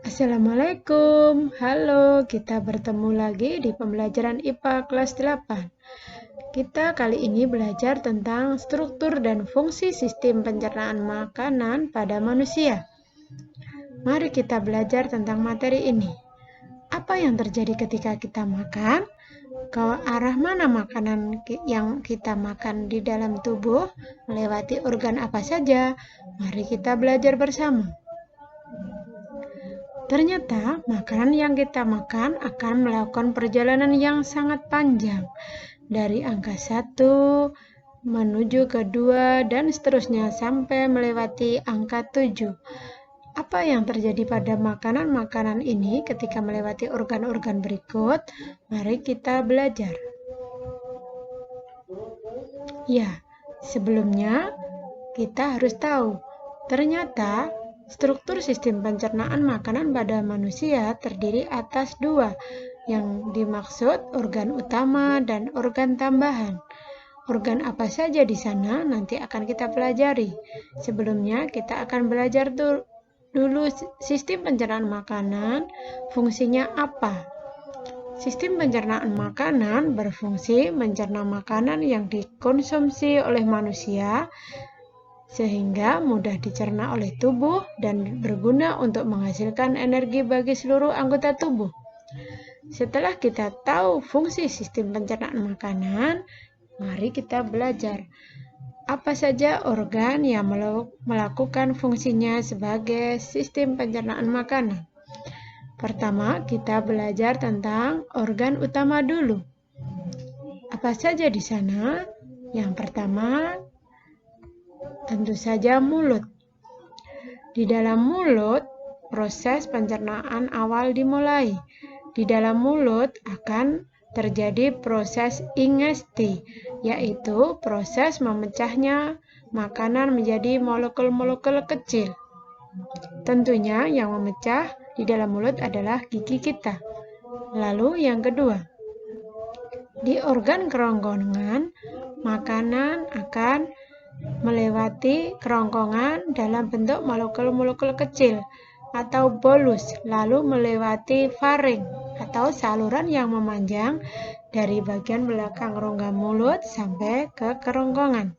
Assalamualaikum, halo, kita bertemu lagi di pembelajaran IPA kelas 8. Kita kali ini belajar tentang struktur dan fungsi sistem pencernaan makanan pada manusia. Mari kita belajar tentang materi ini. Apa yang terjadi ketika kita makan? Ke arah mana makanan yang kita makan di dalam tubuh? Melewati organ apa saja? Mari kita belajar bersama. Ternyata makanan yang kita makan akan melakukan perjalanan yang sangat panjang dari angka 1 menuju ke 2 dan seterusnya sampai melewati angka 7. Apa yang terjadi pada makanan-makanan ini ketika melewati organ-organ berikut? Mari kita belajar. Ya, sebelumnya kita harus tahu, ternyata struktur sistem pencernaan makanan pada manusia terdiri atas 2, yang dimaksud organ utama dan organ tambahan. Organ apa saja di sana nanti akan kita pelajari. Sebelumnya kita akan belajar dulu sistem pencernaan makanan, fungsinya apa. Sistem pencernaan makanan berfungsi mencerna makanan yang dikonsumsi oleh manusia sehingga mudah dicerna oleh tubuh dan berguna untuk menghasilkan energi bagi seluruh anggota tubuh. Setelah kita tahu fungsi sistem pencernaan makanan, mari kita belajar apa saja organ yang melakukan fungsinya sebagai sistem pencernaan makanan. Pertama, kita belajar tentang organ utama dulu. Apa saja di sana? Yang pertama, tentu saja mulut. Di dalam mulut, proses pencernaan awal dimulai. Di dalam mulut akan terjadi proses ingesti, yaitu proses memecahnya makanan menjadi molekul-molekul kecil. Tentunya yang memecah di dalam mulut adalah gigi kita. Lalu yang kedua, di organ kerongkongan, makanan akan melewati kerongkongan dalam bentuk molekul-molekul kecil atau bolus, lalu melewati faring atau saluran yang memanjang dari bagian belakang rongga mulut sampai ke kerongkongan.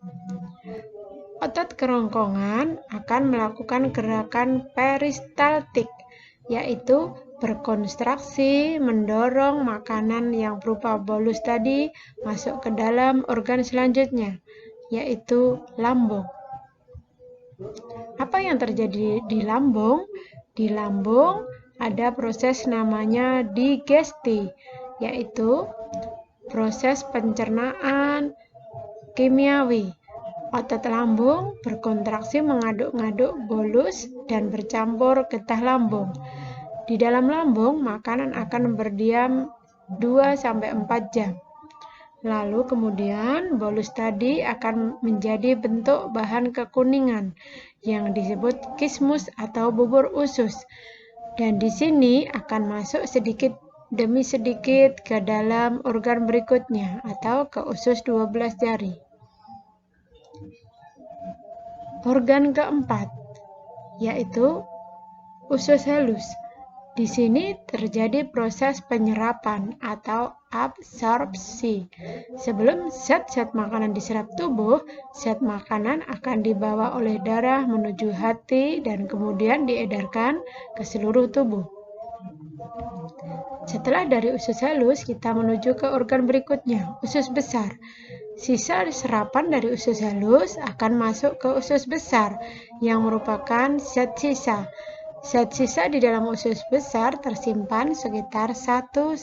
Otot kerongkongan akan melakukan gerakan peristaltik, yaitu berkonstruksi mendorong makanan yang berupa bolus tadi masuk ke dalam organ selanjutnya, yaitu lambung. Apa yang terjadi di lambung? Di lambung ada proses namanya digesti, yaitu proses pencernaan kimiawi. Otot lambung berkontraksi mengaduk-ngaduk bolus dan bercampur getah lambung. Di dalam lambung, makanan akan berdiam 2-4 jam. Lalu kemudian bolus tadi akan menjadi bentuk bahan kekuningan yang disebut kismus atau bubur usus. Dan di sini akan masuk sedikit demi sedikit ke dalam organ berikutnya atau ke usus 12 jari. Organ keempat, yaitu usus halus. Di sini terjadi proses penyerapan atau absorpsi. Sebelum zat-zat makanan diserap tubuh, zat makanan akan dibawa oleh darah menuju hati dan kemudian diedarkan ke seluruh tubuh. Setelah dari usus halus, kita menuju ke organ berikutnya, usus besar. Sisa serapan dari usus halus akan masuk ke usus besar yang merupakan zat sisa. Zat sisa di dalam usus besar tersimpan sekitar 1-4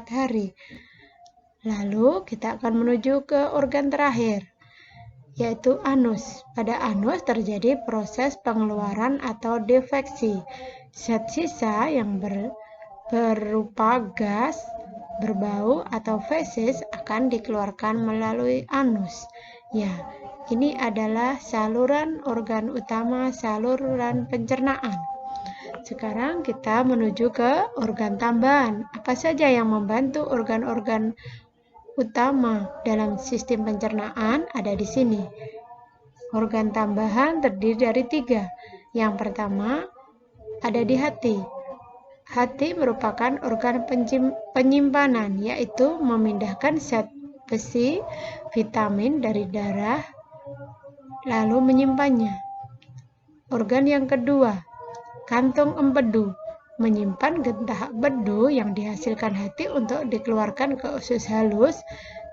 hari. Lalu kita akan menuju ke organ terakhir, yaitu anus. Pada anus terjadi proses pengeluaran atau defeksi. Zat sisa yang berupa gas, berbau, atau feses akan dikeluarkan melalui anus. Ya, ini adalah saluran organ utama saluran pencernaan. Sekarang kita menuju ke organ tambahan. Apa saja yang membantu organ-organ utama dalam sistem pencernaan ada di sini. Organ tambahan terdiri dari 3. Yang pertama, ada di hati. Hati merupakan organ penyimpanan, yaitu memindahkan zat besi, vitamin dari darah, lalu menyimpannya. Organ yang kedua, kantung empedu, menyimpan getah empedu yang dihasilkan hati untuk dikeluarkan ke usus halus,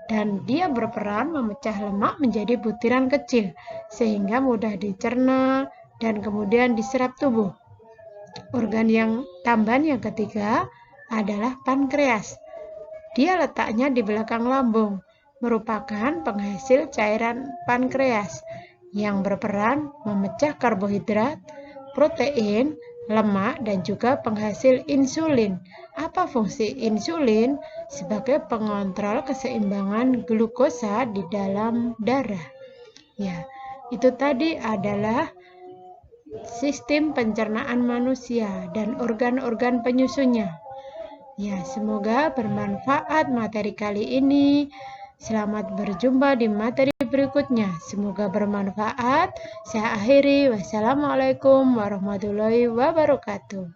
dan dia berperan memecah lemak menjadi butiran kecil sehingga mudah dicerna dan kemudian diserap tubuh. Organ tambahan yang ketiga adalah pankreas. Dia letaknya di belakang lambung, merupakan penghasil cairan pankreas yang berperan memecah karbohidrat, protein, lemak, dan juga penghasil insulin. Apa fungsi insulin? Sebagai pengontrol keseimbangan glukosa di dalam darah. Ya, itu tadi adalah sistem pencernaan manusia dan organ-organ penyusunnya. Ya, semoga bermanfaat materi kali ini. Selamat berjumpa di materi berikutnya. Semoga bermanfaat. Saya akhiri. Wassalamualaikum warahmatullahi wabarakatuh.